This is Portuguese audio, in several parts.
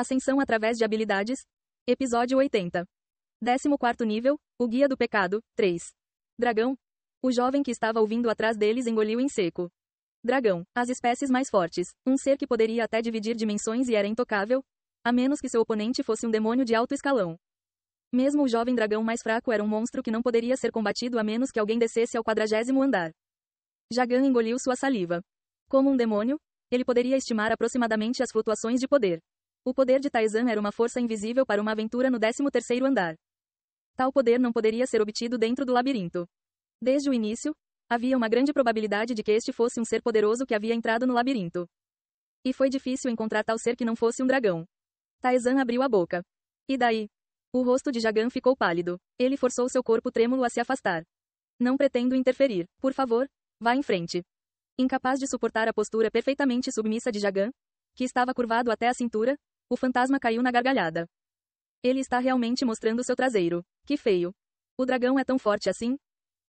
Ascensão através de habilidades. Episódio 80. 14º nível, o Guia do Pecado, 3. Dragão. O jovem que estava ouvindo atrás deles engoliu em seco. Dragão, as espécies mais fortes, um ser que poderia até dividir dimensões e era intocável, a menos que seu oponente fosse um demônio de alto escalão. Mesmo o jovem dragão mais fraco era um monstro que não poderia ser combatido a menos que alguém descesse ao 40º andar. Jagan engoliu sua saliva. Como um demônio, ele poderia estimar aproximadamente as flutuações de poder. O poder de Taizan era uma força invisível para uma aventura no 13º andar. Tal poder não poderia ser obtido dentro do labirinto. Desde o início, havia uma grande probabilidade de que este fosse um ser poderoso que havia entrado no labirinto. E foi difícil encontrar tal ser que não fosse um dragão. Taizan abriu a boca. E daí? O rosto de Jagan ficou pálido. Ele forçou seu corpo trêmulo a se afastar. Não pretendo interferir. Por favor, vá em frente. Incapaz de suportar a postura perfeitamente submissa de Jagan, que estava curvado até a cintura, o fantasma caiu na gargalhada. Ele está realmente mostrando seu traseiro. Que feio. O dragão é tão forte assim?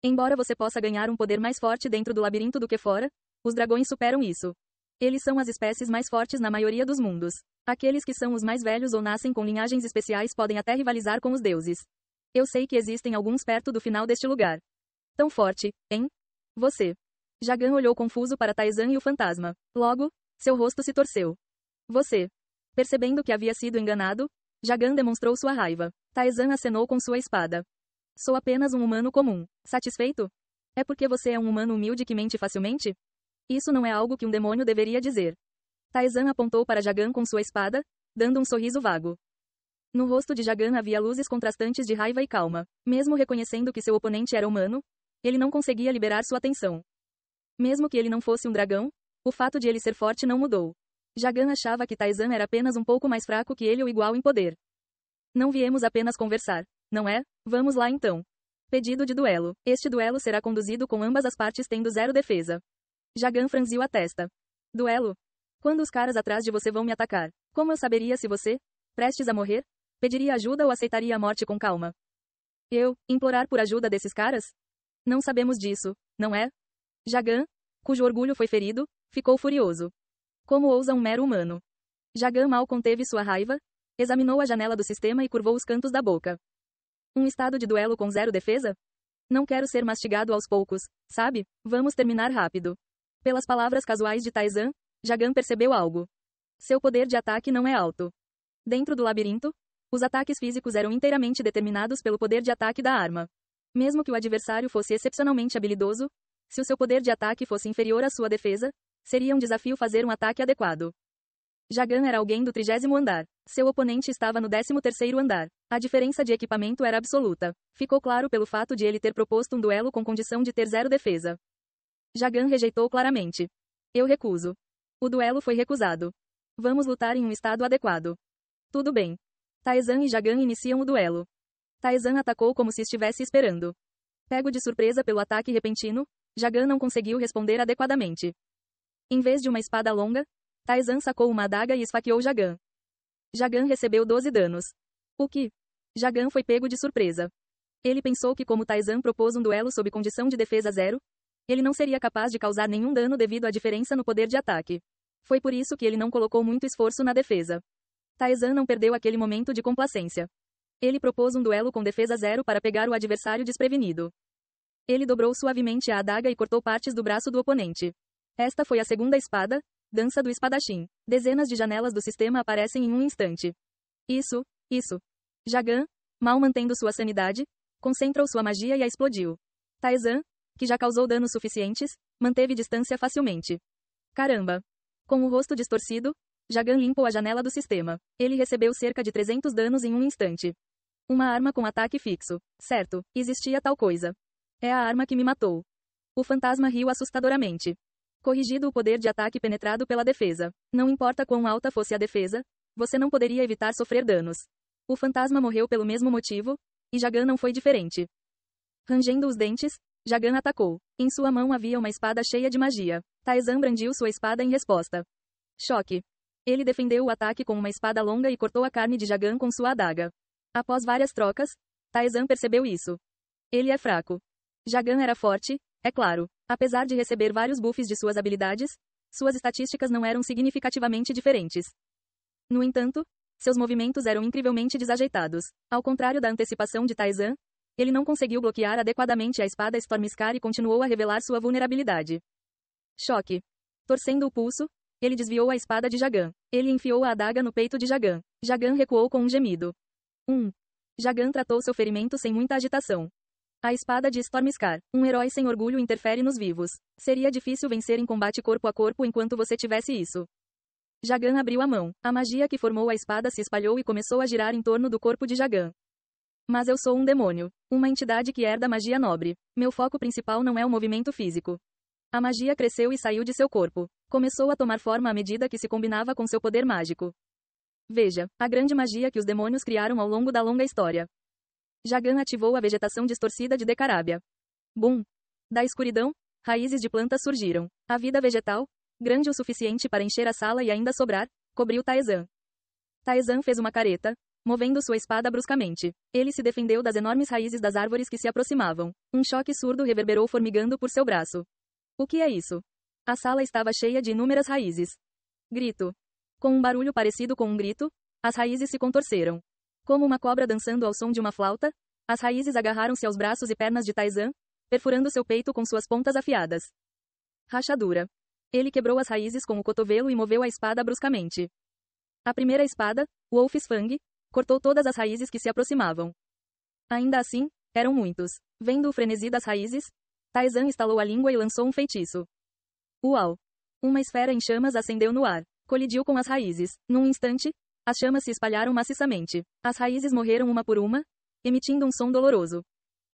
Embora você possa ganhar um poder mais forte dentro do labirinto do que fora, os dragões superam isso. Eles são as espécies mais fortes na maioria dos mundos. Aqueles que são os mais velhos ou nascem com linhagens especiais podem até rivalizar com os deuses. Eu sei que existem alguns perto do final deste lugar. Tão forte, hein? Você. Jagan olhou confuso para Taizan e o fantasma. Logo, seu rosto se torceu. Você. Percebendo que havia sido enganado, Jagan demonstrou sua raiva. Taizan acenou com sua espada. Sou apenas um humano comum. Satisfeito? É porque você é um humano humilde que mente facilmente? Isso não é algo que um demônio deveria dizer. Taizan apontou para Jagan com sua espada, dando um sorriso vago. No rosto de Jagan havia luzes contrastantes de raiva e calma. Mesmo reconhecendo que seu oponente era humano, ele não conseguia liberar sua atenção. Mesmo que ele não fosse um dragão, o fato de ele ser forte não mudou. Jagan achava que Taizan era apenas um pouco mais fraco que ele ou igual em poder. Não viemos apenas conversar, não é? Vamos lá então. Pedido de duelo. Este duelo será conduzido com ambas as partes tendo 0 defesa. Jagan franziu a testa. Duelo? Quando os caras atrás de você vão me atacar? Como eu saberia se você, prestes a morrer, pediria ajuda ou aceitaria a morte com calma? Eu, implorar por ajuda desses caras? Não sabemos disso, não é? Jagan, cujo orgulho foi ferido, ficou furioso. Como ousa um mero humano? Jagan mal conteve sua raiva, examinou a janela do sistema e curvou os cantos da boca. Um estado de duelo com 0 defesa? Não quero ser mastigado aos poucos, sabe? Vamos terminar rápido. Pelas palavras casuais de Taizan, Jagan percebeu algo. Seu poder de ataque não é alto. Dentro do labirinto, os ataques físicos eram inteiramente determinados pelo poder de ataque da arma. Mesmo que o adversário fosse excepcionalmente habilidoso, se o seu poder de ataque fosse inferior à sua defesa, seria um desafio fazer um ataque adequado. Jagan era alguém do 30º andar. Seu oponente estava no 13º andar. A diferença de equipamento era absoluta. Ficou claro pelo fato de ele ter proposto um duelo com condição de ter 0 defesa. Jagan rejeitou claramente. Eu recuso. O duelo foi recusado. Vamos lutar em um estado adequado. Tudo bem. Taizan e Jagan iniciam o duelo. Taizan atacou como se estivesse esperando. Pego de surpresa pelo ataque repentino, Jagan não conseguiu responder adequadamente. Em vez de uma espada longa, Taizan sacou uma adaga e esfaqueou Jagan. Jagan recebeu 12 danos. O que? Jagan foi pego de surpresa. Ele pensou que como Taizan propôs um duelo sob condição de defesa 0, ele não seria capaz de causar nenhum dano devido à diferença no poder de ataque. Foi por isso que ele não colocou muito esforço na defesa. Taizan não perdeu aquele momento de complacência. Ele propôs um duelo com defesa 0 para pegar o adversário desprevenido. Ele dobrou suavemente a adaga e cortou partes do braço do oponente. Esta foi a segunda espada, dança do espadachim. Dezenas de janelas do sistema aparecem em um instante. Isso. Jagan, mal mantendo sua sanidade, concentrou sua magia e a explodiu. Taizan, que já causou danos suficientes, manteve distância facilmente. Caramba! Com o rosto distorcido, Jagan limpou a janela do sistema. Ele recebeu cerca de 300 danos em um instante. Uma arma com ataque fixo. Certo, existia tal coisa. É a arma que me matou. O fantasma riu assustadoramente. Corrigido o poder de ataque penetrado pela defesa. Não importa quão alta fosse a defesa, você não poderia evitar sofrer danos. O fantasma morreu pelo mesmo motivo, e Jagan não foi diferente. Rangendo os dentes, Jagan atacou. Em sua mão havia uma espada cheia de magia. Taizan brandiu sua espada em resposta. Choque. Ele defendeu o ataque com uma espada longa e cortou a carne de Jagan com sua adaga. Após várias trocas, Taizan percebeu isso. Ele é fraco. Jagan era forte, é claro. Apesar de receber vários buffs de suas habilidades, suas estatísticas não eram significativamente diferentes. No entanto, Seus movimentos eram incrivelmente desajeitados. Ao contrário da antecipação de Taizan, ele não conseguiu bloquear adequadamente a espada Stormscar e continuou a revelar sua vulnerabilidade. Choque. Torcendo o pulso, ele desviou a espada de Jagan. Ele enfiou a adaga no peito de Jagan. Jagan recuou com um gemido. Jagan tratou seu ferimento sem muita agitação. A espada de Stormscar. Um herói sem orgulho interfere nos vivos. Seria difícil vencer em combate corpo a corpo enquanto você tivesse isso. Jagan abriu a mão. A magia que formou a espada se espalhou e começou a girar em torno do corpo de Jagan. Mas eu sou um demônio. Uma entidade que herda magia nobre. Meu foco principal não é o movimento físico. A magia cresceu e saiu de seu corpo. Começou a tomar forma à medida que se combinava com seu poder mágico. Veja, a grande magia que os demônios criaram ao longo da longa história. Jagan ativou a vegetação distorcida de Decarabia. Bum! Da escuridão, raízes de plantas surgiram. A vida vegetal, grande o suficiente para encher a sala e ainda sobrar, cobriu Taizan. Taizan fez uma careta, movendo sua espada bruscamente. Ele se defendeu das enormes raízes das árvores que se aproximavam. Um choque surdo reverberou formigando por seu braço. O que é isso? A sala estava cheia de inúmeras raízes. Grito. Com um barulho parecido com um grito, as raízes se contorceram. Como uma cobra dançando ao som de uma flauta, as raízes agarraram-se aos braços e pernas de Taizan, perfurando seu peito com suas pontas afiadas. Rachadura. Ele quebrou as raízes com o cotovelo e moveu a espada bruscamente. A primeira espada, Wolf's Fang, cortou todas as raízes que se aproximavam. Ainda assim, eram muitos. Vendo o frenesi das raízes, Taizan estalou a língua e lançou um feitiço. Uau! Uma esfera em chamas acendeu no ar. Colidiu com as raízes. Num instante, as chamas se espalharam maciçamente. As raízes morreram uma por uma, emitindo um som doloroso.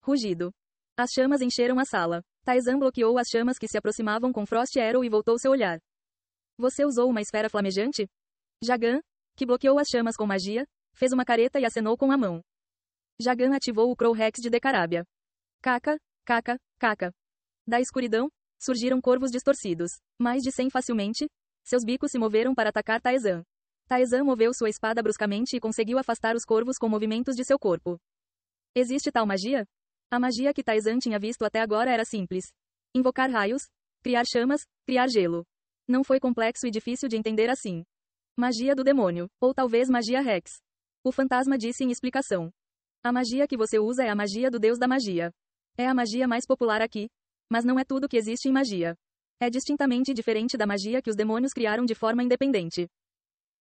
Rugido. As chamas encheram a sala. Taizan bloqueou as chamas que se aproximavam com Frost Arrow e voltou seu olhar. Você usou uma esfera flamejante? Jagan, que bloqueou as chamas com magia, fez uma careta e acenou com a mão. Jagan ativou o Crow Rex de Decarabia. Caca, caca, caca. Da escuridão, surgiram corvos distorcidos. Mais de 100 facilmente, seus bicos se moveram para atacar Taizan. Taizan moveu sua espada bruscamente e conseguiu afastar os corvos com movimentos de seu corpo. Existe tal magia? A magia que Taizan tinha visto até agora era simples. Invocar raios, criar chamas, criar gelo. Não foi complexo e difícil de entender assim. Magia do demônio, ou talvez magia Rex. O fantasma disse em explicação. A magia que você usa é a magia do deus da magia. É a magia mais popular aqui, mas não é tudo que existe em magia. É distintamente diferente da magia que os demônios criaram de forma independente.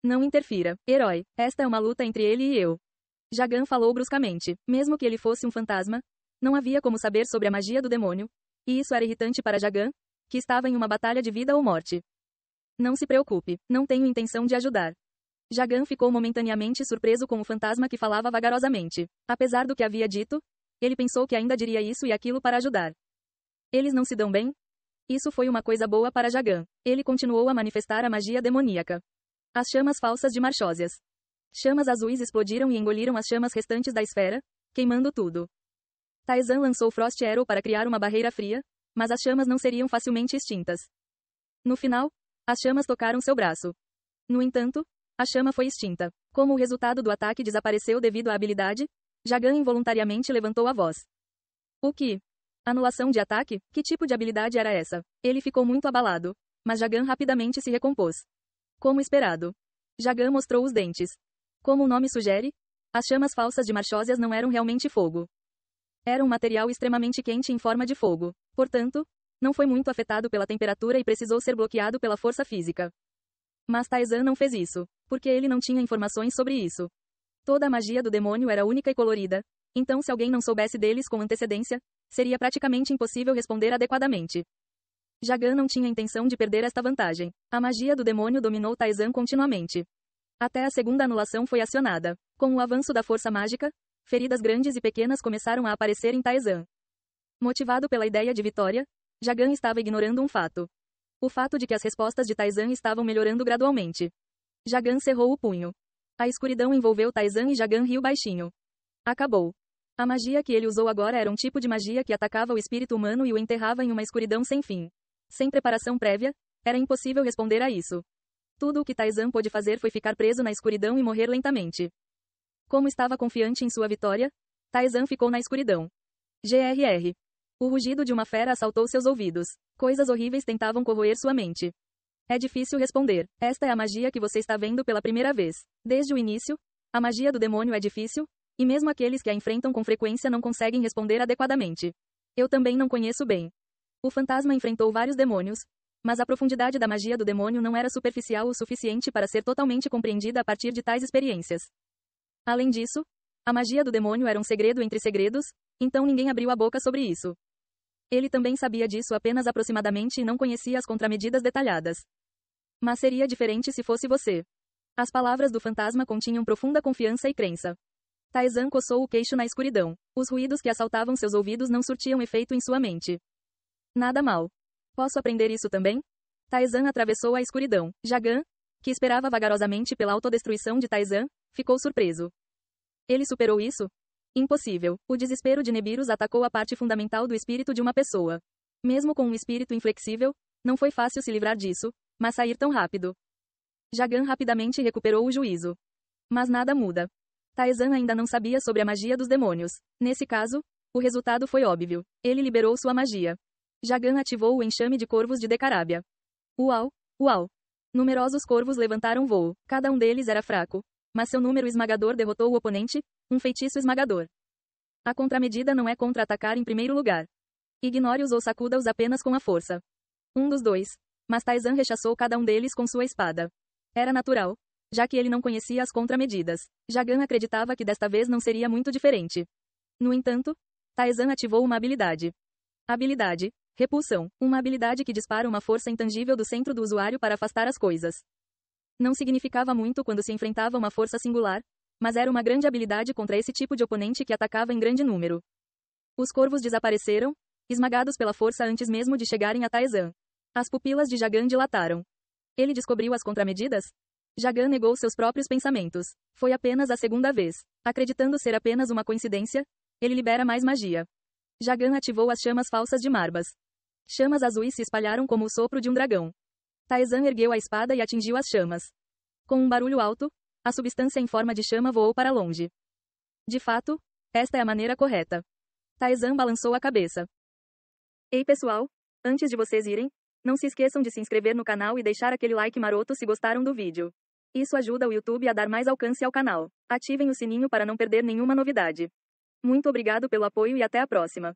Não interfira, herói. Esta é uma luta entre ele e eu. Jagan falou bruscamente. Mesmo que ele fosse um fantasma, não havia como saber sobre a magia do demônio, e isso era irritante para Jagan, que estava em uma batalha de vida ou morte. Não se preocupe, não tenho intenção de ajudar. Jagan ficou momentaneamente surpreso com o fantasma que falava vagarosamente. Apesar do que havia dito, ele pensou que ainda diria isso e aquilo para ajudar. Eles não se dão bem? Isso foi uma coisa boa para Jagan. Ele continuou a manifestar a magia demoníaca. As chamas falsas de Marchósias. Chamas azuis explodiram e engoliram as chamas restantes da esfera, queimando tudo. Taizan lançou Frost Arrow para criar uma barreira fria, mas as chamas não seriam facilmente extintas. No final, as chamas tocaram seu braço. No entanto, a chama foi extinta. Como o resultado do ataque desapareceu devido à habilidade, Jagan involuntariamente levantou a voz. O que? Anulação de ataque? Que tipo de habilidade era essa? Ele ficou muito abalado, mas Jagan rapidamente se recompôs. Como esperado. Jagan mostrou os dentes. Como o nome sugere, as chamas falsas de Marchósias não eram realmente fogo. Era um material extremamente quente em forma de fogo. Portanto, não foi muito afetado pela temperatura e precisou ser bloqueado pela força física. Mas Taizan não fez isso, porque ele não tinha informações sobre isso. Toda a magia do demônio era única e colorida, então se alguém não soubesse deles com antecedência, seria praticamente impossível responder adequadamente. Jagan não tinha intenção de perder esta vantagem. A magia do demônio dominou Taizan continuamente. Até a segunda anulação foi acionada. Com o avanço da força mágica, feridas grandes e pequenas começaram a aparecer em Taizan. Motivado pela ideia de vitória, Jagan estava ignorando um fato. O fato de que as respostas de Taizan estavam melhorando gradualmente. Jagan cerrou o punho. A escuridão envolveu Taizan e Jagan riu baixinho. Acabou. A magia que ele usou agora era um tipo de magia que atacava o espírito humano e o enterrava em uma escuridão sem fim. Sem preparação prévia, era impossível responder a isso. Tudo o que Taizan pôde fazer foi ficar preso na escuridão e morrer lentamente. Como estava confiante em sua vitória, Taizan ficou na escuridão. GRR. O rugido de uma fera assaltou seus ouvidos. Coisas horríveis tentavam corroer sua mente. É difícil responder. Esta é a magia que você está vendo pela primeira vez. Desde o início, a magia do demônio é difícil, e mesmo aqueles que a enfrentam com frequência não conseguem responder adequadamente. Eu também não conheço bem. O fantasma enfrentou vários demônios, mas a profundidade da magia do demônio não era superficial o suficiente para ser totalmente compreendida a partir de tais experiências. Além disso, a magia do demônio era um segredo entre segredos, então ninguém abriu a boca sobre isso. Ele também sabia disso apenas aproximadamente e não conhecia as contramedidas detalhadas. Mas seria diferente se fosse você. As palavras do fantasma continham profunda confiança e crença. Taizan coçou o queixo na escuridão. Os ruídos que assaltavam seus ouvidos não surtiam efeito em sua mente. Nada mal. Posso aprender isso também? Taizan atravessou a escuridão. Jagan, que esperava vagarosamente pela autodestruição de Taizan, ficou surpreso. Ele superou isso? Impossível. O desespero de Nebiros atacou a parte fundamental do espírito de uma pessoa. Mesmo com um espírito inflexível, não foi fácil se livrar disso, mas sair tão rápido. Jagan rapidamente recuperou o juízo. Mas nada muda. Taizan ainda não sabia sobre a magia dos demônios. Nesse caso, o resultado foi óbvio. Ele liberou sua magia. Jagan ativou o enxame de corvos de Decarábia. Uau! Uau! Numerosos corvos levantaram voo. Cada um deles era fraco. Mas seu número esmagador derrotou o oponente, um feitiço esmagador. A contramedida não é contra-atacar em primeiro lugar. Ignore-os ou sacuda-os apenas com a força. Um dos dois. Mas Taizan rechaçou cada um deles com sua espada. Era natural, já que ele não conhecia as contramedidas. Jagan acreditava que desta vez não seria muito diferente. No entanto, Taizan ativou uma habilidade. Habilidade: repulsão. Uma habilidade que dispara uma força intangível do centro do usuário para afastar as coisas. Não significava muito quando se enfrentava uma força singular, mas era uma grande habilidade contra esse tipo de oponente que atacava em grande número. Os corvos desapareceram, esmagados pela força antes mesmo de chegarem a Taizan. As pupilas de Jagan dilataram. Ele descobriu as contramedidas? Jagan negou seus próprios pensamentos. Foi apenas a segunda vez. Acreditando ser apenas uma coincidência, ele libera mais magia. Jagan ativou as chamas falsas de Marbas. Chamas azuis se espalharam como o sopro de um dragão. Taizan ergueu a espada e atingiu as chamas. Com um barulho alto, a substância em forma de chama voou para longe. De fato, esta é a maneira correta. Taizan balançou a cabeça. Ei pessoal, antes de vocês irem, não se esqueçam de se inscrever no canal e deixar aquele like maroto se gostaram do vídeo. Isso ajuda o YouTube a dar mais alcance ao canal. Ativem o sininho para não perder nenhuma novidade. Muito obrigado pelo apoio e até a próxima.